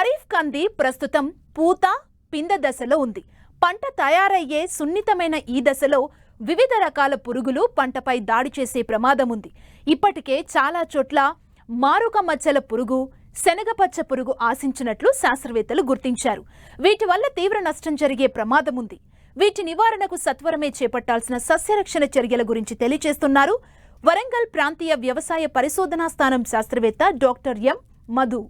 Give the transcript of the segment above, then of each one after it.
ఖరీఫ్ కంది ప్రస్తుతం పూత పింద దశలో ఉంది. పంట తయారయ్యే సున్నితమైన ఈ దశలో వివిధ రకాల పురుగులు పంటపై దాడి చేసే ప్రమాదం ఉంది. ఇప్పటికే చాలా చోట్ల మారుక మచ్చల పురుగు, శనగపచ్చ పురుగు ఆశించినట్లు శాస్త్రవేత్తలు గుర్తించారు. వీటి వల్ల తీవ్ర నష్టం జరిగే ప్రమాదం ఉంది. వీటి నివారణకు సత్వరమే చేపట్టాల్సిన సస్యరక్షణ చర్యల గురించి తెలియజేస్తున్నారు వరంగల్ ప్రాంతీయ వ్యవసాయ పరిశోధనా స్థానం శాస్త్రవేత్త డాక్టర్ ఎం మధు.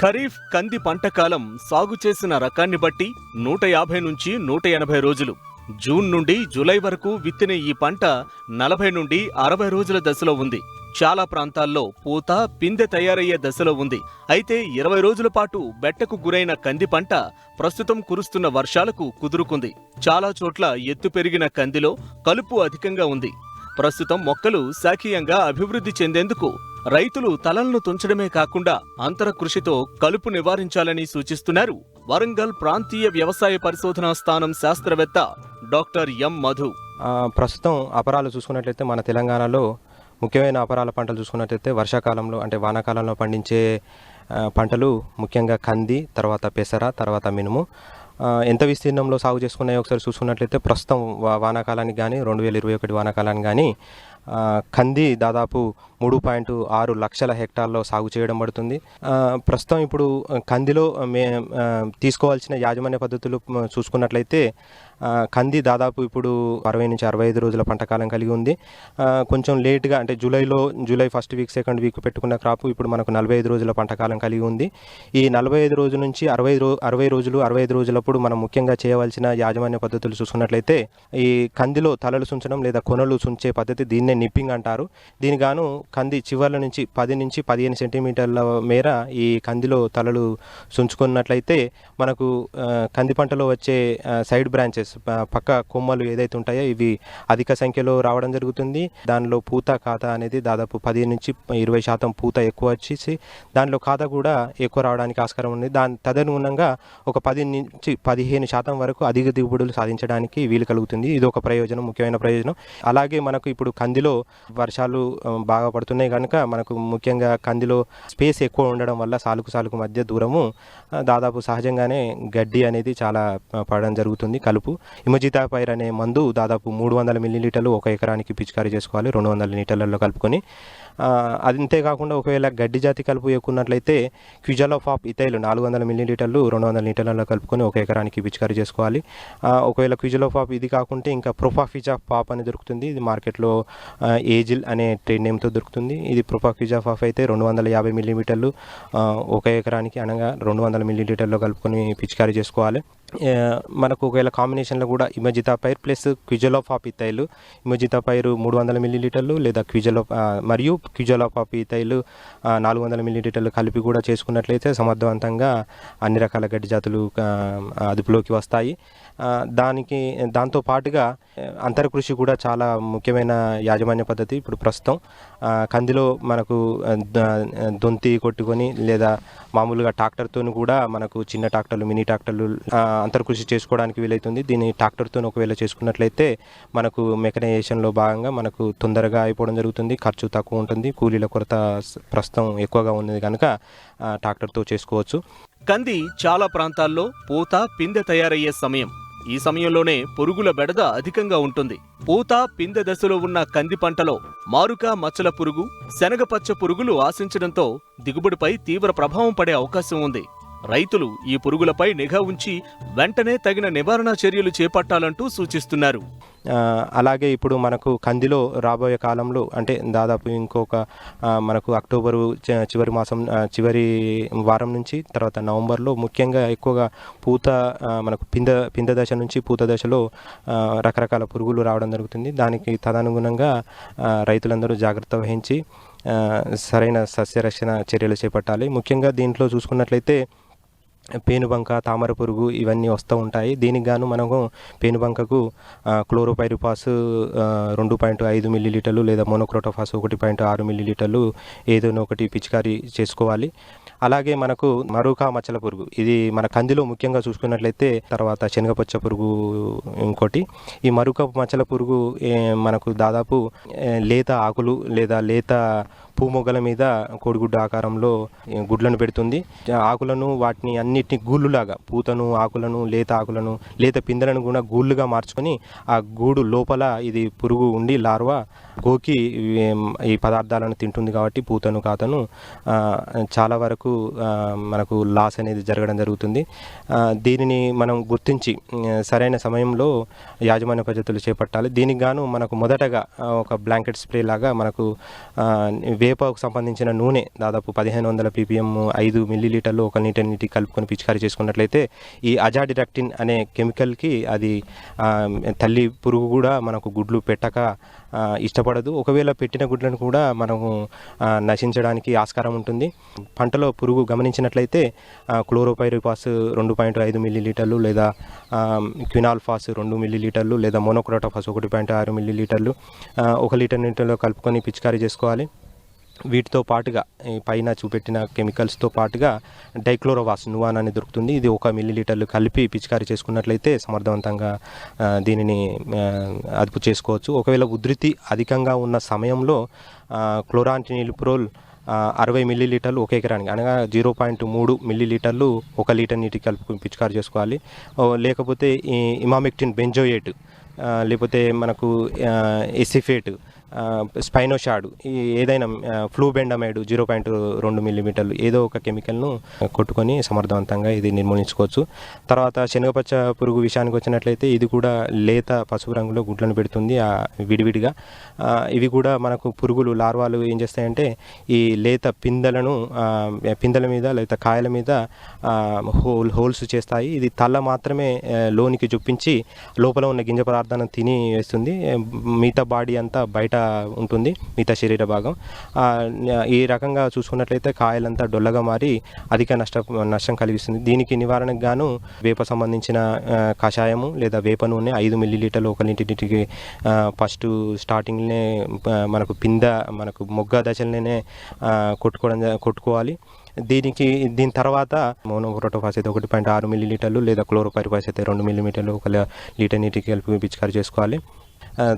ఖరీఫ్ కంది పంట కాలం సాగు చేసిన రకాన్ని బట్టి 150 నుంచి 180 రోజులు. జూన్ నుండి జూలై వరకు విత్తిన ఈ పంట 40 నుండి 60 రోజుల దశలో ఉంది. చాలా ప్రాంతాల్లో పూత పిందె తయారయ్యే దశలో ఉంది. అయితే 20 రోజుల పాటు బెట్టకు గురైన కంది పంట ప్రస్తుతం కురుస్తున్న వర్షాలకు కుదురుకుంది. చాలా చోట్ల ఎత్తు పెరిగిన కందిలో కలుపు అధికంగా ఉంది. ప్రస్తుతం మొక్కలు శాఖీయంగా అభివృద్ధి చెందేందుకు రైతులు తలలను తుంచడమే కాకుండా అంతర కృషితో కలుపు నివారించాలని సూచిస్తున్నారు వరంగల్ ప్రాంతీయ వ్యవసాయ పరిశోధనా స్థానం శాస్త్రవేత్త డాక్టర్ ఎం మధు. ప్రస్తుతం అపరాలు చూసుకున్నట్లయితే మన తెలంగాణలో ముఖ్యమైన అపరాల పంటలు చూసుకున్నట్లయితే వర్షాకాలంలో అంటే వానాకాలంలో పండించే పంటలు ముఖ్యంగా కంది, తర్వాత పెసర, తర్వాత మినుము. ఎంత విస్తీర్ణంలో సాగు చేసుకున్నాయో ఒకసారి చూసుకున్నట్లయితే ప్రస్తుతం వానాకాలానికి కానీ 2021 వానాకాలానికి కానీ కంది దాదాపు 3.6 లక్షల హెక్టార్లో సాగు చేయడం పడుతుంది. ప్రస్తుతం ఇప్పుడు కందిలో తీసుకోవాల్సిన యాజమాన్య పద్ధతులు చూసుకున్నట్లయితే కంది దాదాపు ఇప్పుడు 60 నుంచి 65 రోజుల పంట కాలం కలిగి ఉంది. కొంచెం లేట్గా అంటే July first week second week పెట్టుకున్న క్రాప్ ఇప్పుడు మనకు 45 రోజుల పంట కాలం కలిగి ఉంది. ఈ 45 రోజుల నుంచి 65 రోజులప్పుడు మనం ముఖ్యంగా చేయవలసిన యాజమాన్య పద్ధతులు చూసుకున్నట్లయితే ఈ కందిలో తలలు సుంచడం లేదా కొనలు సుంచే పద్ధతి, దీన్నే నిప్పింగ్ అంటారు. దీనిగాను కంది చివర్ల నుంచి 10 నుంచి 15 సెంటీమీటర్ల మేర ఈ కందిలో తలలు సుంచుకున్నట్లయితే మనకు కంది పంటలో వచ్చే సైడ్ బ్రాంచెస్ పక్క కొమ్మలు ఏదైతే ఉంటాయో ఇవి అధిక సంఖ్యలో రావడం జరుగుతుంది. దానిలో పూత ఖాతా అనేది దాదాపు 10 నుంచి 20% పూత ఎక్కువ వచ్చేసి దానిలో ఖాతా కూడా ఎక్కువ రావడానికి ఆస్కారం ఉంది. తదనుగుణంగా ఒక 10 నుంచి 15% వరకు అధిక దిగుబడులు సాధించడానికి వీలు కలుగుతుంది. ఇది ఒక ప్రయోజనం, ముఖ్యమైన ప్రయోజనం. అలాగే మనకు ఇప్పుడు కందిలో వర్షాలు బాగా పడుతున్నాయి కనుక మనకు ముఖ్యంగా కందిలో స్పేస్ ఎక్కువ ఉండడం వల్ల సాలుకు మధ్య దూరము దాదాపు సహజంగానే గడ్డి అనేది చాలా పడడం జరుగుతుంది. కలుపు ఇమజితాపైర్ అనే మందు దాదాపు 300 మిల్లీలీటర్లు 1 ఎకరానికి పిచికారీ చేసుకోవాలి 200 లీటర్లలో కలుపుకొని. అంతేకాకుండా ఒకవేళ గడ్డి జాతి కలుపు ఎక్కున్నట్లయితే క్విజలోఫాప్ ఇథైల్ 400 మిల్లీలీటర్లు 200 లీటర్లలో కలుపుకొని 1 ఎకరానికి పిచికారీ చేసుకోవాలి. ఒకవేళ క్విజలోఫాప్ ఇది కాకుంటే ఇంకా ప్రొపాక్విజాఫాప్ అని దొరుకుతుంది. ఇది మార్కెట్లో ఏజిల్ అనే ట్రేడ్ నేమ్తో దొరుకుతుంది. ఇది ప్రొపాక్విజాఫాప్ అయితే 250 మిల్లీమీటర్లు 1 ఎకరానికి అనగా 200 మిల్లీలీటర్లో కలుపుకొని పిచికారీ చేసుకోవాలి. మనకు ఒకవేళ కాంబినేషన్లో కూడా ఇమజితాపైర్ ప్లస్ క్విజలోఫాప్ ఇథైల్, ఇమజితాపైర్ 300 మిల్లీలీటర్లు లేదా మరియు క్విజలోఫాప్ ఇథైల్ 400 మిల్లీలీటర్లు కలిపి కూడా చేసుకున్నట్లయితే సమర్థవంతంగా అన్ని రకాల గడ్డి జాతులు అదుపులోకి వస్తాయి. దాంతో పాటుగా అంతర కృషి కూడా చాలా ముఖ్యమైన యాజమాన్య పద్ధతి. ఇప్పుడు ప్రస్తుతం కందిలో మనకు దొంతి కొట్టుకొని లేదా మామూలుగా ట్రాక్టర్తో కూడా మనకు చిన్న ట్రాక్టర్లు, మినీ ట్రాక్టర్లు అంతర కృషి చేసుకోవడానికి వీలవుతుంది. దీన్ని ట్రాక్టర్తో ఒకవేళ చేసుకున్నట్లయితే మనకు మెకనైజేషన్లో భాగంగా మనకు తొందరగా అయిపోవడం జరుగుతుంది, ఖర్చు తక్కువ ఉంటుంది, కూలీల కొరత ప్రస్తుతం ఎక్కువగా ఉన్నది కనుక ట్రాక్టర్తో చేసుకోవచ్చు. కంది చాలా ప్రాంతాల్లో పూత పిందె తయారయ్యే సమయం. ఈ సమయంలోనే పురుగుల బెడద అధికంగా ఉంటుంది. పూత పిందె దశలో ఉన్న కంది పంటలో మారుక మచ్చల పురుగు, శనగపచ్చ పురుగులు ఆశించడంతో దిగుబడిపై తీవ్ర ప్రభావం పడే అవకాశం ఉంది. రైతులు ఈ పురుగులపై నిఘా ఉంచి వెంటనే తగిన నివారణ చర్యలు చేపట్టాలంటూ సూచిస్తున్నారు. అలాగే ఇప్పుడు మనకు కందిలో రాబోయే కాలంలో అంటే దాదాపు ఇంకొక మనకు అక్టోబరు చివరి వారం నుంచి తర్వాత నవంబర్లో ముఖ్యంగా ఎక్కువగా పూత మనకు పింద దశ నుంచి పూత దశలో రకరకాల పురుగులు రావడం జరుగుతుంది. దానికి తదనుగుణంగా రైతులందరూ జాగ్రత్త వహించి సరైన సస్యరక్షణ చర్యలు చేపట్టాలి. ముఖ్యంగా దీంట్లో చూసుకున్నట్లయితే పేనుబంక, తామర పురుగు ఇవన్నీ వస్తూ ఉంటాయి. దీనికి గాను మనము పేనుబంకకు క్లోరోపైరిపాస్ 2.5 మిల్లీలీటర్లు లేదా మోనోక్రోటోఫాస్ 1.6 మిల్లీలీటర్లు ఏదైనా ఒకటి పిచికారీ చేసుకోవాలి. అలాగే మనకు మరుకా మచ్చల పురుగు, ఇది మన కందిలో ముఖ్యంగా చూసుకున్నట్లయితే, తర్వాత శనగపచ్చ పురుగు ఇంకోటి. ఈ మరుక మచ్చల పురుగు మనకు దాదాపు లేత ఆకులు లేదా లేత పూమొగ్గల మీద కోడిగుడ్డు ఆకారంలో గుడ్లను పెడుతుంది. ఆకులను వాటిని అన్నిటిని గూళ్ళులాగా, పూతను, ఆకులను, లేత ఆకులను, లేత పిందెలను కూడా గూళ్ళుగా మార్చుకొని ఆ గూడు లోపల ఇది పురుగు ఉండి లార్వా గోకి ఈ పదార్థాలను తింటుంది. కాబట్టి పూతను, కాతను చాలా వరకు మనకు లాస్ అనేది జరగడం జరుగుతుంది. దీనిని మనం గుర్తించి సరైన సమయంలో యాజమాన్య పద్ధతులు చేపట్టాలి. దీనికి గాను మనకు మొదటగా ఒక బ్లాంకెట్ స్ప్రే లాగా మనకు వేపకు సంబంధించిన నూనె దాదాపు 1500 ppm 5 మిల్లీలీటర్లు 1 లీటర్ నీటికి కలుపుకొని పిచికారీ చేసుకున్నట్లయితే ఈ అజాడిరక్టిన్ అనే కెమికల్కి అది తల్లి పురుగు కూడా మనకు గుడ్లు పెట్టక ఇష్టపడదు. ఒకవేళ పెట్టిన గుడ్లను కూడా మనము నశించడానికి ఆస్కారం ఉంటుంది. పంటలో పురుగు గమనించినట్లయితే క్లోరోపైరిపాస్ 2.5 మిల్లీలీటర్లు లేదా క్వినాల్ఫాస్ 2 మిల్లీలీటర్లు లేదా మోనోక్రోటోఫాస్ 1.6 మిల్లీలీటర్లు 1 లీటర్ నీటిలో కలుపుకొని పిచికారీ చేసుకోవాలి. వీటితో పాటుగా ఈ పైన చూపెట్టిన కెమికల్స్తో పాటుగా డైక్లోరోవాస్ నువాన్ అని దొరుకుతుంది. ఇది 1 మిల్లీలీటర్లు కలిపి పిచికారీ చేసుకున్నట్లయితే సమర్థవంతంగా దీనిని అదుపు చేసుకోవచ్చు. ఒకవేళ ఉధృతి అధికంగా ఉన్న సమయంలో క్లోరాంటినిలిప్రోల్ 60 మిల్లీలీటర్లు 1 ఎకరానికి, అనగా 0.3 మిల్లీలీటర్లు 1 లీటర్ నీటికి కలుపుకొని పిచికారీ చేసుకోవాలి. లేకపోతే ఈ ఇమామెక్టిన్ బెంజోయేట్ లేకపోతే మనకు ఎసిఫేట్, స్పైనోషాడ్, ఏదైనా ఫ్లూబెండమైడ్ 0.2 మిల్లీమీటర్లు ఏదో ఒక కెమికల్ను కొట్టుకొని సమర్థవంతంగా ఇది నిర్మూలించుకోవచ్చు. తర్వాత శనగపచ్చ పురుగు విషయానికి వచ్చినట్లయితే ఇది కూడా లేత పసుపు రంగులో గుడ్లను పెడుతుంది విడివిడిగా. ఇవి కూడా మనకు పురుగులు లార్వాలు ఏం చేస్తాయంటే ఈ లేత పిందెల మీద లేత కాయల మీద హోల్స్ చేస్తాయి. ఇది తల్ల మాత్రమే లోనికి చొప్పించి లోపల ఉన్న గింజ పదార్థాన్ని తిని వేస్తుంది. మిగతా బాడీ అంతా బయట ఉంటుంది, మిగతా శరీర భాగం. ఈ రకంగా చూసుకున్నట్లయితే కాయలంతా డొల్లగా మారి అధిక నష్టం కలిగిస్తుంది. దీనికి నివారణకు గాను వేప సంబంధించిన కషాయము లేదా వేప నూనె 5 మిల్లీలీటర్లు 1 లీటర్కి ఫస్ట్ స్టార్టింగ్నే మనకు మొగ్గ దశలనే కొట్టుకోవాలి. దీని తర్వాత మోనోక్రోటోఫాస్ అయితే 1.6 మిల్లీలీటర్లు లేదా క్లోరోపైరిపాస్ అయితే 2 మిల్లీమీటర్లు 1 లీటర్ నీటికి కలిపి పిచికారీ చేసుకోవాలి.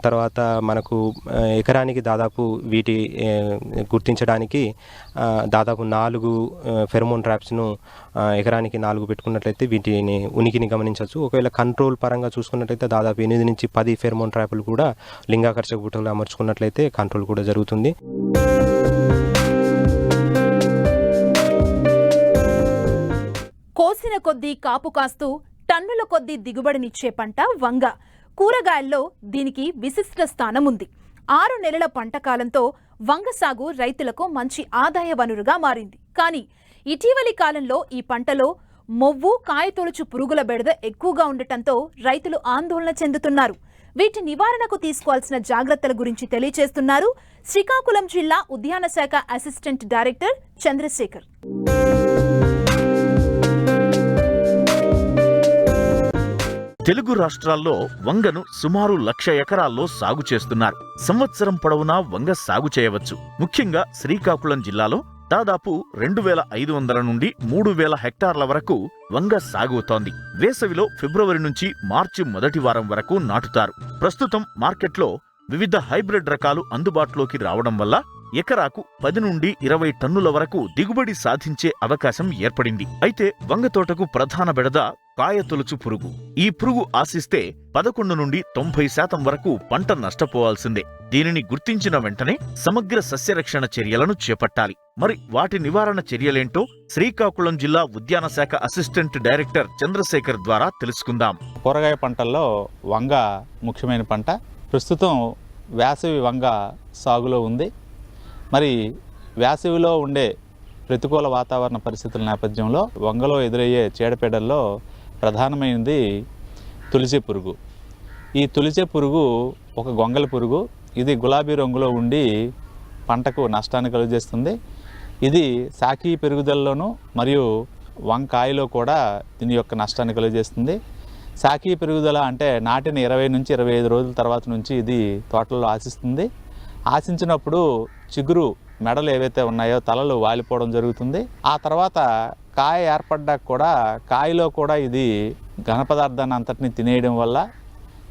తర్వాత మనకు ఎకరానికి దాదాపు వీటి గుర్తించడానికి దాదాపు 4 ఫెరోమోన్ ట్రాప్స్ను ఎకరానికి 4 పెట్టుకున్నట్లయితే వీటిని ఉనికిని గమనించవచ్చు. ఒకవేళ కంట్రోల్ పరంగా చూసుకున్నట్లయితే దాదాపు 8 నుంచి 10 ఫెరోమోన్ ట్రాపులు కూడా లింగాకర్షక బుట్టలు అమర్చుకున్నట్లయితే కంట్రోల్ కూడా జరుగుతుంది. కోసిన కొద్దీ కాపు కాస్తూ టన్నుల కొద్దీ దిగుబడినిచ్చే పంట వంగ. కూరగాయల్లో దీనికి విశిష్ట స్థానం ఉంది. 6 నెలల పంట కాలంతో వంగ సాగు రైతులకు మంచి ఆదాయ వనరుగా మారింది. కానీ ఇటీవలి కాలంలో ఈ పంటలో మొవ్వు, కాయతొలుచు పురుగుల బెడద ఎక్కువగా ఉండటంతో రైతులు ఆందోళన చెందుతున్నారు. వీటి నివారణకు తీసుకోవాల్సిన జాగ్రత్తల గురించి తెలియజేస్తున్నారు శ్రీకాకుళం జిల్లా ఉద్యాన శాఖ అసిస్టెంట్ డైరెక్టర్ చంద్రశేఖర్. తెలుగు రాష్ట్రాల్లో వంగను సుమారు 1,00,000 ఎకరాల్లో సాగు చేస్తున్నారు. సంవత్సరం పొడవునా వంగ సాగు చేయవచ్చు. ముఖ్యంగా శ్రీకాకుళం జిల్లాలో దాదాపు 2,500 నుండి 3,000 హెక్టార్ల వరకు వంగ సాగుతోంది. వేసవిలో ఫిబ్రవరి నుంచి మార్చి మొదటి వారం వరకు నాటుతారు. ప్రస్తుతం మార్కెట్లో వివిధ హైబ్రిడ్ రకాలు అందుబాటులోకి రావడం వల్ల ఎకరాకు 10 నుండి 20 టన్నుల వరకు దిగుబడి సాధించే అవకాశం ఏర్పడింది. అయితే వంగ తోటకు ప్రధాన బెడద కాయతొలుచు పురుగు. ఈ పురుగు ఆశిస్తే 11 నుండి 90% వరకు పంట నష్టపోవాల్సిందే. దీనిని గుర్తించిన వెంటనే సమగ్ర సస్యరక్షణ చర్యలను చేపట్టాలి. మరి వాటి నివారణ చర్యలేంటో శ్రీకాకుళం జిల్లా ఉద్యాన శాఖ అసిస్టెంట్ డైరెక్టర్ చంద్రశేఖర్ ద్వారా తెలుసుకుందాం. కూరగాయ పంటల్లో వంగ ముఖ్యమైన పంట. ప్రస్తుతం వేసవి వంగ సాగులో ఉంది. మరి వేసవిలో ఉండే ప్రతికూల వాతావరణ పరిస్థితుల నేపథ్యంలో వంగలో ఎదురయ్యే చీడపీడల్లో ప్రధానమైనది తులిచే పురుగు. ఈ తులిచే పురుగు ఒక గొంగళి పురుగు. ఇది గులాబీ రంగులో ఉండి పంటకు నష్టాన్ని కలుగజేస్తుంది. ఇది శాఖీ పెరుగుదలలోనూ మరియు వంకాయలో కూడా దీని యొక్క నష్టాన్ని కలుగజేస్తుంది. శాఖీ పెరుగుదల అంటే నాటిన 20 నుంచి 25 రోజుల తర్వాత నుంచి ఇది తోటల్లో ఆశిస్తుంది. ఆశించినప్పుడు చిగురు మెడలు ఏవైతే ఉన్నాయో తలలు వాలిపోవడం జరుగుతుంది. ఆ తర్వాత కాయ ఏర్పడ్డాక కూడా కాయలో కూడా ఇది ఘన పదార్థాన్ని అంతటిని తినేయడం వల్ల,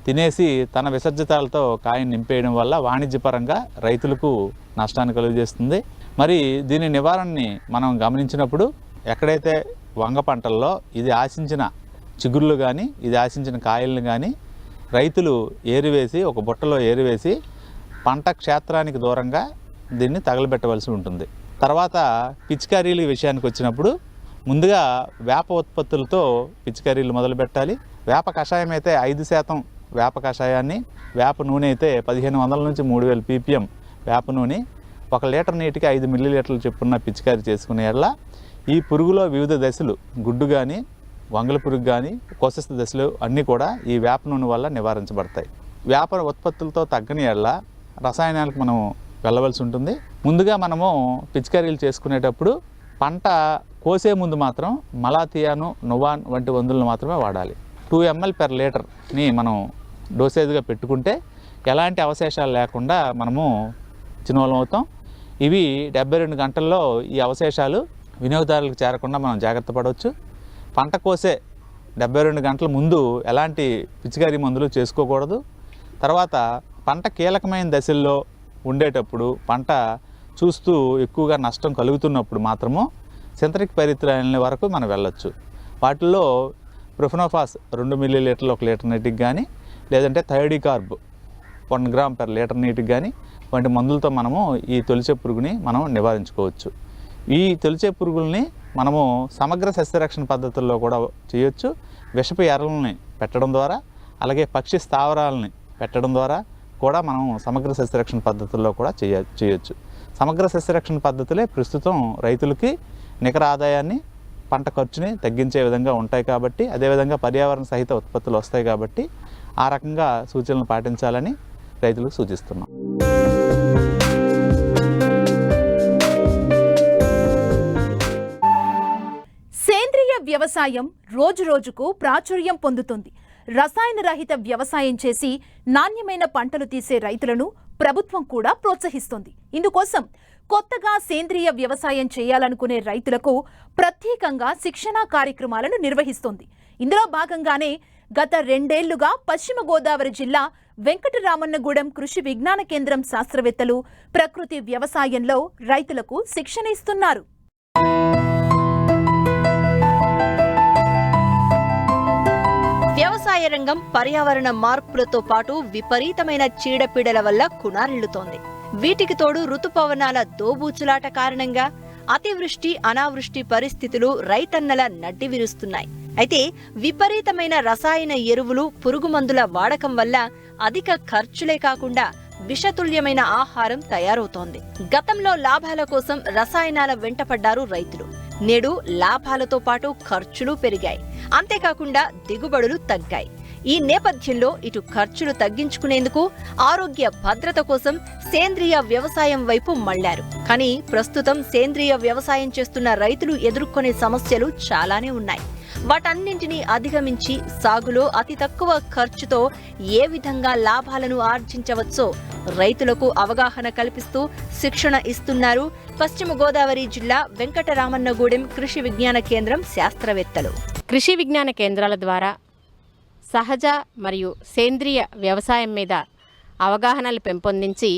తినేసి తన విసర్జితాలతో కాయను నింపేయడం వల్ల వాణిజ్యపరంగా రైతులకు నష్టాన్ని కలుగజేస్తుంది. మరి దీని నివారణని మనం గమనించినప్పుడు ఎక్కడైతే వంగ పంటల్లో ఇది ఆశించిన చిగుర్లు కానీ ఇది ఆశించిన కాయలను కానీ రైతులు ఏరివేసి ఒక బుట్టలో ఏరివేసి పంట క్షేత్రానికి దూరంగా దీన్ని తగలబెట్టవలసి ఉంటుంది. తర్వాత పిచికారీల విషయానికి వచ్చినప్పుడు ముందుగా వేప ఉత్పత్తులతో పిచికారీలు మొదలు పెట్టాలి. వేప కషాయం అయితే 5% వేప కషాయాన్ని, వేప నూనె అయితే 1500 నుంచి 3000 ppm వేప నూనె 1 లీటర్ నీటికి 5 మిల్లీలీటర్లు చొప్పున పిచికారీ చేసుకునే యెడల ఈ పురుగులో వివిధ దశలు గుడ్డు కానీ వంగల పురుగు కానీ కోశస్థ దశలు అన్నీ కూడా ఈ వేప నూనె వల్ల నివారించబడతాయి. వేప ఉత్పత్తులతో తగ్గని యెడల రసాయనాలకు మనం వెళ్ళవలసి ఉంటుంది. ముందుగా మనము పిచికారీలు చేసుకునేటప్పుడు పంట కోసే ముందు మాత్రం మలాథియాను, నువాన్ వంటి మందులను మాత్రమే వాడాలి. 2 ml per లీటర్ని మనం డోసేజ్గా పెట్టుకుంటే ఎలాంటి అవశేషాలు లేకుండా మనము చిన్నోళ్ళం అవుతాం. ఇవి 72 గంటల్లో ఈ అవశేషాలు వినియోగదారులకు చేరకుండా మనం జాగ్రత్త పడవచ్చు. పంట కోసే 72 గంటల ముందు ఎలాంటి పిచికారీ మందులు చేసుకోకూడదు. తర్వాత పంట కీలకమైన దశల్లో ఉండేటప్పుడు పంట చూస్తూ ఎక్కువగా నష్టం కలుగుతున్నప్పుడు మాత్రము సింథటిక్ పైరిథ్రాయిన్ల వరకు మనం వెళ్ళొచ్చు. వాటిల్లో ప్రొఫెనోఫాస్ 2 మిల్లీలీటర్లు 1 లీటర్ నీటికి కానీ, లేదంటే థయోడికార్బ్ 1 గ్రామ్ per లీటర్ నీటికి కానీ వంటి మందులతో మనము ఈ తొలిచే పురుగుని మనం నివారించుకోవచ్చు. ఈ తొలిచే పురుగుల్ని మనము సమగ్ర సస్యరక్షణ పద్ధతుల్లో కూడా చేయొచ్చు. విషపు ఎర్రల్ని పెట్టడం ద్వారా, అలాగే పక్షి స్థావరాలని పెట్టడం ద్వారా కూడా మనం సమగ్ర సస్యరక్షణ పద్ధతుల్లో కూడా చేయొచ్చు. సమగ్ర సస్యరక్షణ పద్ధతులే ప్రస్తుతం రైతులకి నికర ఆదాయాన్ని, పంట ఖర్చుని తగ్గించే విధంగా ఉంటాయి కాబట్టి, అదేవిధంగా పర్యావరణ సహిత ఉత్పత్తులు వస్తాయి కాబట్టి ఆ రకంగా సూచనలు పాటించాలని రైతులకు సూచిస్తున్నాం. సేంద్రియ వ్యవసాయం రోజురోజుకు ప్రాచుర్యం పొందుతుంది. రసాయన రహిత వ్యవసాయం చేసి నాణ్యమైన పంటలు తీసే రైతులను ప్రభుత్వం కూడా ప్రోత్సహిస్తుంది. ఇందుకోసం కొత్తగా సేంద్రియ వ్యవసాయం చేయాలనుకునే రైతులకు ప్రత్యేకంగా శిక్షణా కార్యక్రమాలను నిర్వహిస్తోంది. ఇందులో భాగంగానే గత 2 ఏళ్లుగా పశ్చిమ గోదావరి జిల్లా వెంకటరామన్నగూడెం కృషి విజ్ఞాన కేంద్రం శాస్త్రవేత్తలు ప్రకృతి వ్యవసాయంలో రైతులకు శిక్షణ ఇస్తున్నారు. వ్యవసాయ రంగం పర్యావరణ మార్పులతో పాటు విపరీతమైన చీడపీడల వల్ల కునారిల్లుతోంది. వీటికి తోడు ఋతుపవనాల దోబూచులాట కారణంగా అతివృష్టి, అనావృష్టి పరిస్థితులు రైతన్నల నడ్డి విరుస్తున్నాయి. అయితే విపరీతమైన రసాయన ఎరువులు, పురుగుమందుల వాడకం వల్ల అధిక ఖర్చులే కాకుండా విషతుల్యమైన ఆహారం తయారవుతోంది. గతంలో లాభాల కోసం రసాయనాల వెంటపడ్డారు రైతులు. నేడు లాభాలతో పాటు ఖర్చులు పెరిగాయి. అంతేకాకుండా దిగుబడులు తగ్గాయి. ఈ నేపథ్యంలో ఇటు ఖర్చులు తగ్గించుకునేందుకు, ఆరోగ్య భద్రత కోసం సేంద్రియ వ్యవసాయం వైపు మళ్లారు. కానీ ప్రస్తుతం సేంద్రియ వ్యవసాయం చేస్తున్న రైతులు ఎదుర్కొనే సమస్యలు చాలానే ఉన్నాయి. వాటన్నింటినీ అధిగమించి సాగులో అతి తక్కువ ఖర్చుతో ఏ విధంగా లాభాలను ఆర్జించవచ్చో రైతులకు అవగాహన కల్పిస్తూ శిక్షణ ఇస్తున్నారు పశ్చిమ గోదావరి జిల్లా వెంకటరామన్నగూడెం కృషి విజ్ఞాన కేంద్రం శాస్త్రవేత్తలు. కృషి విజ్ఞాన కేంద్రాల ద్వారా సహజ మరియు సేంద్రియ వ్యవసాయం మీద అవగాహనలు పెంపొందించి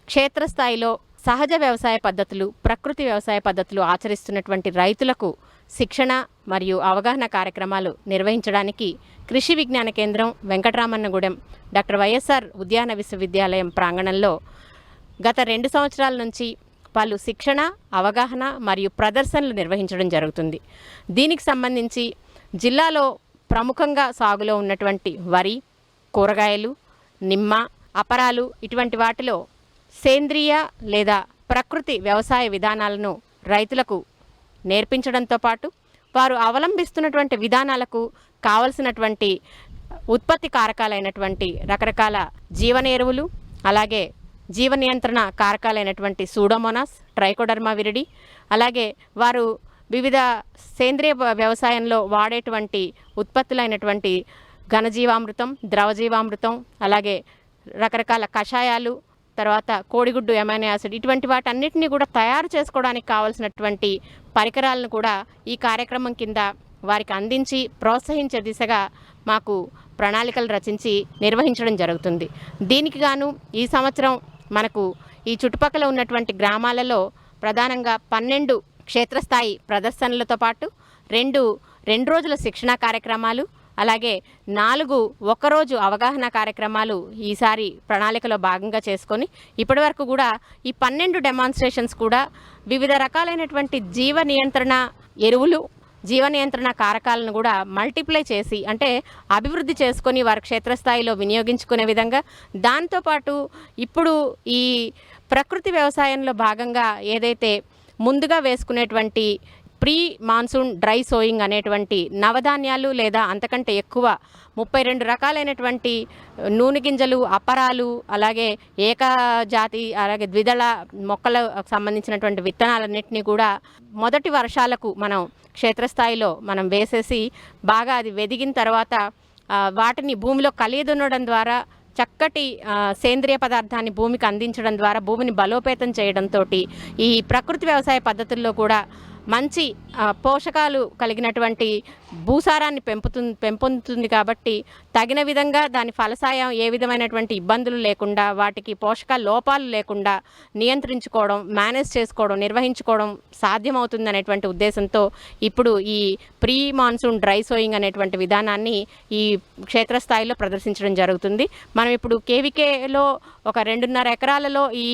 క్షేత్రస్థాయిలో సహజ వ్యవసాయ పద్ధతులు, ప్రకృతి వ్యవసాయ పద్ధతులు ఆచరిస్తున్నటువంటి రైతులకు శిక్షణ మరియు అవగాహన కార్యక్రమాలు నిర్వహించడానికి కృషి విజ్ఞాన కేంద్రం వెంకటరామన్నగూడెం డాక్టర్ వైఎస్ఆర్ ఉద్యాన విశ్వవిద్యాలయం ప్రాంగణంలో గత 2 సంవత్సరాల నుంచి పలు శిక్షణ, అవగాహన మరియు ప్రదర్శనలు నిర్వహించడం జరుగుతుంది. దీనికి సంబంధించి జిల్లాలో ప్రముఖంగా సాగులో ఉన్నటువంటి వరి, కూరగాయలు, నిమ్మ, అపరాలు ఇటువంటి వాటిలో సేంద్రియ లేదా ప్రకృతి వ్యవసాయ విధానాలను రైతులకు నేర్పించడంతో పాటు వారు అవలంబిస్తున్నటువంటి విధానాలకు కావలసినటువంటి ఉత్పత్తి కారకాలైనటువంటి రకరకాల జీవన ఎరువులు, అలాగే జీవ నియంత్రణ కారకాలైనటువంటి సూడోమోనాస్, ట్రైకోడర్మా విరిడి, అలాగే వారు వివిధ సేంద్రియ వ్యవసాయంలో వాడేటువంటి ఉత్పత్తులైనటువంటి ఘనజీవామృతం, ద్రవజీవామృతం, అలాగే రకరకాల కషాయాలు, తర్వాత కోడిగుడ్డు ఎమైనో యాసిడ్, ఇటువంటి వాటన్నిటిని కూడా తయారు చేసుకోవడానికి కావాల్సినటువంటి పరికరాలను కూడా ఈ కార్యక్రమం కింద వారికి అందించి ప్రోత్సహించే దిశగా మాకు ప్రణాళికలు రచించి నిర్వహించడం జరుగుతుంది. దీనికి గాను ఈ సంవత్సరం మనకు ఈ చుట్టుపక్కల ఉన్నటువంటి గ్రామాలలో ప్రధానంగా 12 క్షేత్రస్థాయి ప్రదర్శనలతో పాటు రెండు రోజుల శిక్షణా కార్యక్రమాలు, అలాగే 4 ఒక్కరోజు అవగాహన కార్యక్రమాలు ఈసారి ప్రణాళికలో భాగంగా చేసుకొని ఇప్పటివరకు కూడా ఈ 12 డెమాన్స్ట్రేషన్స్ కూడా వివిధ రకాలైనటువంటి జీవ నియంత్రణ ఎరువులు, జీవ నియంత్రణ కారకాలను కూడా మల్టిప్లై చేసి, అంటే అభివృద్ధి చేసుకొని వారి క్షేత్రస్థాయిలో వినియోగించుకునే విధంగా, దాంతోపాటు ఇప్పుడు ఈ ప్రకృతి వ్యవసాయంలో భాగంగా ఏదైతే ముందుగా వేసుకునేటువంటి ప్రీ మాన్సూన్ డ్రై సోయింగ్ అనేటువంటి నవధాన్యాలు లేదా అంతకంటే ఎక్కువ 32 రకాలైనటువంటి నూనె గింజలు, అపరాలు, అలాగే ఏకజాతి, అలాగే ద్విదళ మొక్కలకు సంబంధించినటువంటి విత్తనాలన్నింటినీ కూడా మొదటి వర్షాలకు మనం క్షేత్రస్థాయిలో మనం వేసేసి బాగా అది వెదిగిన తర్వాత వాటిని భూమిలో కలియదున్నడం ద్వారా చక్కటి సేంద్రియ పదార్థాన్ని భూమికి అందించడం ద్వారా భూమిని బలోపేతం చేయడంతో ఈ ప్రకృతి వ్యవసాయ పద్ధతుల్లో కూడా మంచి పోషకాలు కలిగినటువంటి భూసారాన్ని పెంపొందుతుంది. కాబట్టి తగిన విధంగా దాని ఫలసాయం ఏ విధమైనటువంటి ఇబ్బందులు లేకుండా, వాటికి పోషకాల లోపాలు లేకుండా నియంత్రించుకోవడం, మేనేజ్ చేసుకోవడం, నిర్వహించుకోవడం సాధ్యమవుతుంది అనేటువంటి ఉద్దేశంతో ఇప్పుడు ఈ ప్రీ మాన్సూన్ డ్రై సోయింగ్ అనేటువంటి విధానాన్ని ఈ క్షేత్రస్థాయిలో ప్రదర్శించడం జరుగుతుంది. మనం ఇప్పుడు కేవికేలో ఒక 2.5 ఎకరాలలో ఈ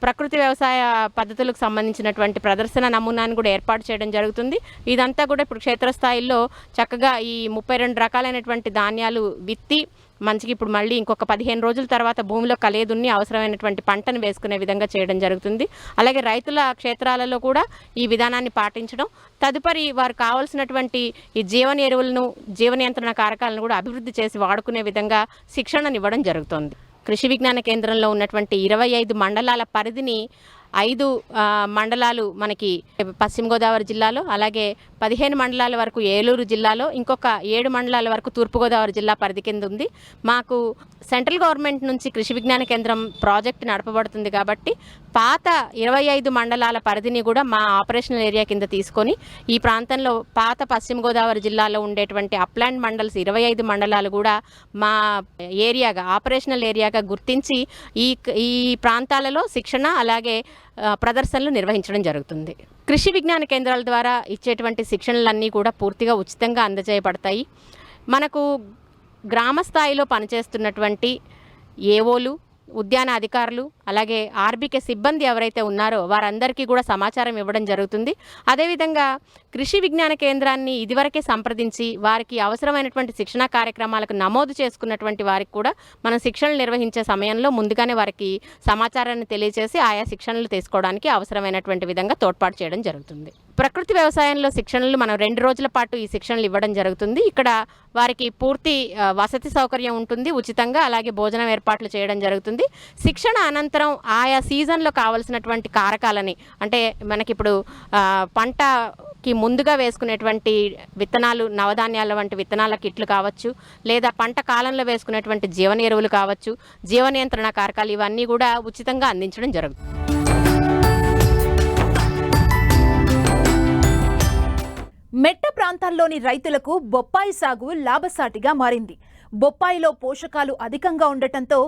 ప్రకృతి వ్యవసాయ పద్ధతులకు సంబంధించినటువంటి ప్రదర్శన నమూనాను కూడా ఏర్పాటు చేయడం జరుగుతుంది. ఇదంతా కూడా ఇప్పుడు క్షేత్రస్థాయిలో చక్కగా ఈ 32 రకాలైనటువంటి ధాన్యాలు విత్తి మంచిగా ఇప్పుడు మళ్ళీ ఇంకొక 15 రోజుల తర్వాత భూమిలో కలియదున్ని అవసరమైనటువంటి పంటను వేసుకునే విధంగా చేయడం జరుగుతుంది. అలాగే రైతుల క్షేత్రాలలో కూడా ఈ విధానాన్ని పాటించడం, తదుపరి వారు కావాల్సినటువంటి ఈ జీవన ఎరువులను, జీవ నియంత్రణ కారకాలను కూడా అభివృద్ధి చేసి వాడుకునే విధంగా శిక్షణనివ్వడం జరుగుతుంది. కృషి విజ్ఞాన కేంద్రంలో ఉన్నటువంటి 25 మండలాల పరిధిని 5 మండలాలు మనకి పశ్చిమ గోదావరి జిల్లాలో, అలాగే 15 మండలాల వరకు ఏలూరు జిల్లాలో, ఇంకొక 7 మండలాల వరకు తూర్పుగోదావరి జిల్లా పరిధి కింద ఉంది. మాకు సెంట్రల్ గవర్నమెంట్ నుంచి కృషి విజ్ఞాన కేంద్రం ప్రాజెక్ట్ నడపబడుతుంది కాబట్టి పాత 25 మండలాల పరిధిని కూడా మా ఆపరేషనల్ ఏరియా కింద తీసుకొని ఈ ప్రాంతంలో పాత పశ్చిమ గోదావరి జిల్లాలో ఉండేటువంటి అప్లాండ్ మండల్స్ 25 మండలాలు కూడా మా ఏరియాగా, ఆపరేషనల్ ఏరియాగా గుర్తించి ఈ ప్రాంతాలలో శిక్షణ అలాగే ప్రదర్శనలు నిర్వహించడం జరుగుతుంది. కృషి విజ్ఞాన కేంద్రాల ద్వారా ఇచ్చేటువంటి శిక్షణలన్నీ కూడా పూర్తిగా ఉచితంగా అందజేయబడతాయి. మనకు గ్రామ స్థాయిలో పనిచేస్తున్నటువంటి ఏఓలు, ఉద్యాన అధికారులు, అలాగే ఆర్బీకే సిబ్బంది ఎవరైతే ఉన్నారో వారందరికీ కూడా సమాచారం ఇవ్వడం జరుగుతుంది. అదేవిధంగా కృషి విజ్ఞాన కేంద్రాన్ని ఇదివరకే సంప్రదించి వారికి అవసరమైనటువంటి శిక్షణా కార్యక్రమాలకు నమోదు చేసుకున్నటువంటి వారికి కూడా మనం శిక్షణలు నిర్వహించే సమయంలో ముందుగానే వారికి సమాచారాన్ని తెలియజేసి ఆయా శిక్షణలు తీసుకోవడానికి అవసరమైనటువంటి విధంగా తోడ్పాటు చేయడం జరుగుతుంది. ప్రకృతి వ్యవసాయంలో శిక్షణలు మనం 2 రోజుల పాటు ఈ శిక్షణలు ఇవ్వడం జరుగుతుంది. ఇక్కడ వారికి పూర్తి వసతి సౌకర్యం ఉంటుంది ఉచితంగా, అలాగే భోజనం ఏర్పాట్లు చేయడం జరుగుతుంది. శిక్షణ అనంతరం ఆయా సీజన్లో కావాల్సినటువంటి కారకాలని, అంటే మనకిప్పుడు పంటకి ముందుగా వేసుకునేటువంటి విత్తనాలు, నవధాన్యాల వంటి విత్తనాల కిట్లు కావచ్చు, లేదా పంట కాలంలో వేసుకునేటువంటి జీవన ఎరువులు కావచ్చు, జీవ నియంత్రణ కారకాలు, ఇవన్నీ కూడా ఉచితంగా అందించడం జరుగుతుంది. మెట్ట ప్రాంతాల్లోని రైతులకు బొప్పాయి సాగు లాభసాటిగా మారింది. బొప్పాయిలో పోషకాలు అధికంగా ఉండటంతో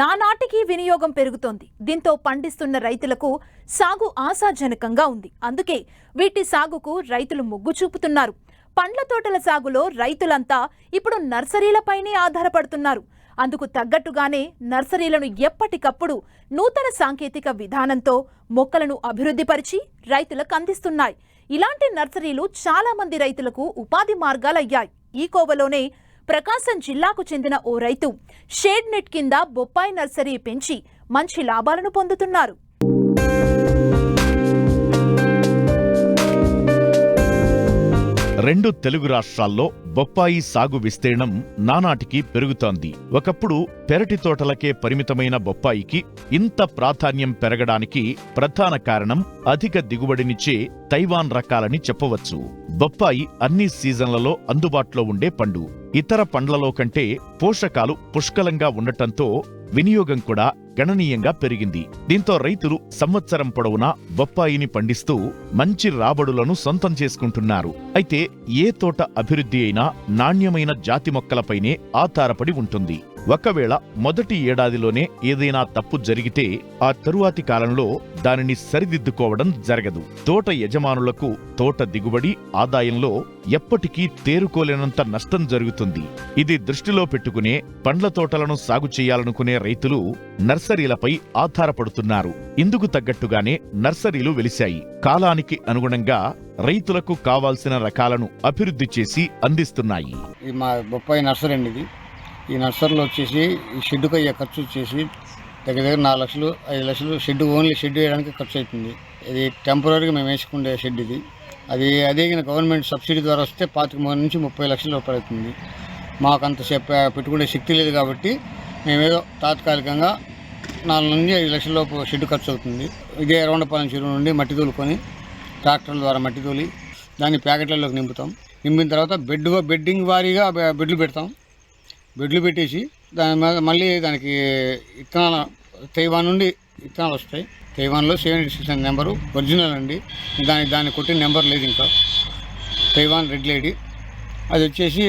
నానాటికి వినియోగం పెరుగుతోంది. దీంతో పండిస్తున్న రైతులకు సాగు ఆశాజనకంగా ఉంది. అందుకే వీటి సాగుకు రైతులు మొగ్గు చూపుతున్నారు. పండ్ల తోటల సాగులో రైతులంతా ఇప్పుడు నర్సరీలపైనే ఆధారపడుతున్నారు. అందుకు తగ్గట్టుగానే నర్సరీలను ఎప్పటికప్పుడు నూతన సాంకేతిక విధానంతో మొక్కలను అభివృద్ధిపరిచి రైతులకు అందిస్తున్నాయి. ఇలాంటి నర్సరీలు చాలా మంది రైతులకు ఉపాధి మార్గాలయ్యాయి. ఈ కోవలోనే ప్రకాశం జిల్లాకు చెందిన ఓ రైతు షేడ్ నెట్ కింద బొప్పాయి నర్సరీ పెంచి మంచి లాభాలను పొందుతున్నారు. రెండు తెలుగు రాష్ట్రాల్లో బొప్పాయి సాగు విస్తీర్ణం నానాటికి పెరుగుతోంది. ఒకప్పుడు పెరటి తోటలకే పరిమితమైన బొప్పాయికి ఇంత ప్రాధాన్యం పెరగడానికి ప్రధాన కారణం అధిక దిగుబడినిచ్చే తైవాన్ రకాలని చెప్పవచ్చు. బొప్పాయి అన్ని సీజన్లలో అందుబాటులో ఉండే పండు. ఇతర పండ్లలో కంటే పోషకాలు పుష్కలంగా ఉండటంతో వినియోగం కూడా గణనీయంగా పెరిగింది. దీంతో రైతులు సంవత్సరం పొడవునా బొప్పాయిని పండిస్తూ మంచి రాబడులను సొంతం చేసుకుంటున్నారు. అయితే ఏ తోట అభివృద్ధి అయినా నాణ్యమైన జాతి మొక్కలపైనే ఆధారపడి ఉంటుంది. ఒకవేళ మొదటి ఏడాదిలోనే ఏదైనా తప్పు జరిగితే ఆ తరువాతి కాలంలో దానిని సరిదిద్దుకోవడం జరగదు. తోట యజమానులకు తోట దిగుబడి, ఆదాయంలో ఎప్పటికీ తేరుకోలేనంత నష్టం జరుగుతుంది. ఇది దృష్టిలో పెట్టుకునే పండ్ల తోటలను సాగు చేయాలనుకునే రైతులు నర్సరీలపై ఆధారపడుతున్నారు. ఇందుకు తగ్గట్టుగానే నర్సరీలు వెలిశాయి. కాలానికి అనుగుణంగా రైతులకు కావాల్సిన రకాలను అభివృద్ధి చేసి అందిస్తున్నాయి. ఇది మా బొప్పాయి నర్సరీ అండి. ఇది ఈ నర్సరీలో వచ్చేసి ఈ షెడ్డుకు అయ్యే ఖర్చు వచ్చేసి దగ్గర 4 లక్షలు 5 లక్షలు షెడ్, ఓన్లీ షెడ్ వేయడానికి ఖర్చు అవుతుంది. ఇది టెంపరీగా మేము వేసుకునే షెడ్ ఇది. అదే గవర్నమెంట్ సబ్సిడీ ద్వారా వస్తే 25 నుంచి 30 లక్షల రూపాయలు అవుతుంది. మాకు అంత పెట్టుకునే శక్తి లేదు కాబట్టి మేమేదో తాత్కాలికంగా 4 నుంచి 5 లక్షల లోపు షెడ్ ఖర్చు అవుతుంది. ఇదే రౌండపాలెం చెరువు నుండి మట్టి తోలుకొని ట్రాక్టర్ల ద్వారా మట్టి తోలి దాన్ని ప్యాకెట్లలోకి నింపుతాం. నింపిన తర్వాత బెడ్డింగ్ వారీగా బెడ్లు పెడతాం. బెడ్లు పెట్టేసి దాని మీద మళ్ళీ దానికి విత్తనాలు తైవాన్ నుండి విత్తనాలు వస్తాయి. తైవాన్లో 76 నెంబరు ఒరిజినల్ అండి. దాన్ని కొట్టిన నెంబర్ లేదు ఇంకా. తైవాన్ రెడ్ లేడీ అది వచ్చేసి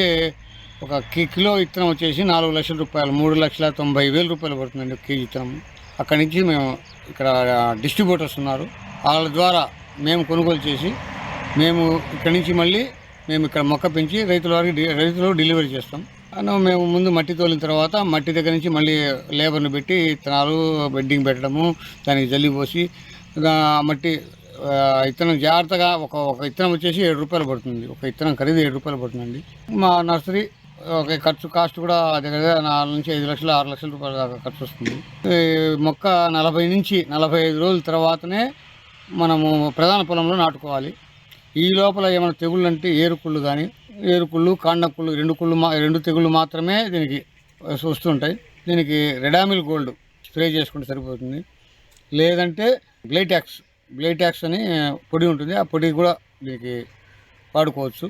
ఒక కిలో విత్తనం వచ్చేసి 4 లక్షల రూపాయలు, 3,90,000 రూపాయలు పడుతుందండి కేజీ విత్తనం. అక్కడి నుంచి మేము ఇక్కడ డిస్ట్రిబ్యూటర్స్ ఉన్నారు, వాళ్ళ ద్వారా మేము కొనుగోలు చేసి మేము ఇక్కడి నుంచి మళ్ళీ మేము ఇక్కడ మొక్క పెంచి రైతులకు డెలివరీ చేస్తాం. మేము ముందు మట్టి తోలిన తర్వాత మట్టి దగ్గర నుంచి మళ్ళీ లేబర్ని పెట్టి విత్తనాలు బెడ్డింగ్ పెట్టడము, దానికి జల్లి పోసి మట్టి విత్తనం జాగ్రత్తగా ఒక విత్తనం వచ్చేసి 7 రూపాయలు పడుతుంది. ఒక విత్తనం ఖరీదు 7 రూపాయలు పడుతుందండి. మా నర్సరీ ఒక కాస్ట్ కూడా దగ్గర 4 నుంచి 5 లక్షలు 6 లక్షల రూపాయల దాకా ఖర్చు వస్తుంది. మొక్క 40 నుంచి 45 రోజుల తర్వాతనే మనము ప్రధాన పొలంలో నాటుకోవాలి. ఈ లోపల ఏమైనా తెగుళ్ళు అంటే ఏరుకుళ్ళు, కాండకుళ్ళు, రెండు తెగుళ్ళు మాత్రమే దీనికి వస్తుంటాయి. దీనికి రెడామిల్ గోల్డ్ స్ప్రే చేసుకుంటే సరిపోతుంది. లేదంటే బ్లైటాక్స్ అని పొడి ఉంటుంది, ఆ పొడి కూడా దీనికి వాడుకోవచ్చు.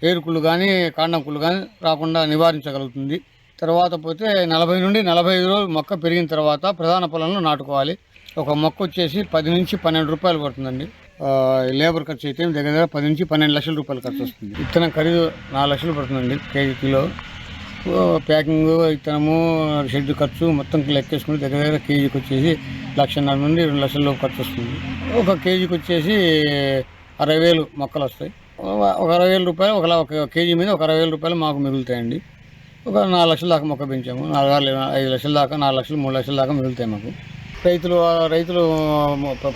ఏరుకుళ్ళు కానీ కాండకుళ్ళు కానీ రాకుండా నివారించగలుగుతుంది. తర్వాత పోతే 40 నుండి 45 రోజులు మొక్క పెరిగిన తర్వాత ప్రధాన పొలంలో నాటుకోవాలి. ఒక మొక్క వచ్చేసి 10 నుంచి 12 రూపాయలు పడుతుందండి. లేబర్ ఖర్చు అయితే దగ్గర 10 నుంచి 12 లక్షల రూపాయలు ఖర్చు వస్తుంది. విత్తనం ఖరీదు 4 లక్షలు పడుతుందండి కిలో. ప్యాకింగ్, విత్తనము, షెడ్ ఖర్చు మొత్తం లెక్కేసుకుని దగ్గర కేజీకి వచ్చేసి 1,50,000 నుండి 2 లక్షల ఖర్చు వస్తుంది. ఒక కేజీకి వచ్చేసి 60,000 మొక్కలు వస్తాయి. ఒక 60,000 రూపాయలు ఒక కేజీ మీద ఒక 60,000 రూపాయలు మాకు మిగులుతాయండి. ఒక 4 లక్షల దాకా మొక్క పెంచాము. 5 లక్షల దాకా, 4 లక్షలు 3 లక్షల దాకా మిగులుతాయి మాకు. రైతులు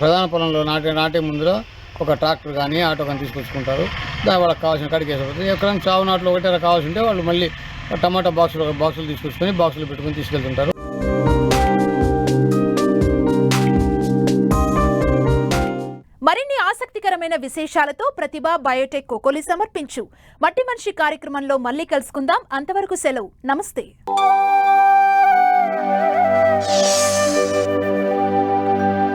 ప్రధాన పొలంలో నాటే ముందర ఒక ట్రాక్టర్ కానీ ఆటో కానీ తీసుకొచ్చుకుంటారు. వాళ్ళకి కావాల్సిన కాడికి వేసుకోవచ్చు. ఎక్కడైనా చావు నాట్లు ఒకటే కావాల్సి ఉంటే వాళ్ళు మళ్ళీ టమాటా బాక్సులు తీసుకొచ్చుకొని బాక్సులు పెట్టుకొని తీసుకెళ్తుంటారు. మరిన్ని ఆసక్తికరమైన విశేషాలతో ప్రతిభ బయోటెక్ కోకోలి సమర్పించు మట్టి మనిషి కార్యక్రమంలో మళ్ళీ కలుసుకుందాం. అంతవరకు సెలవు. నమస్తే.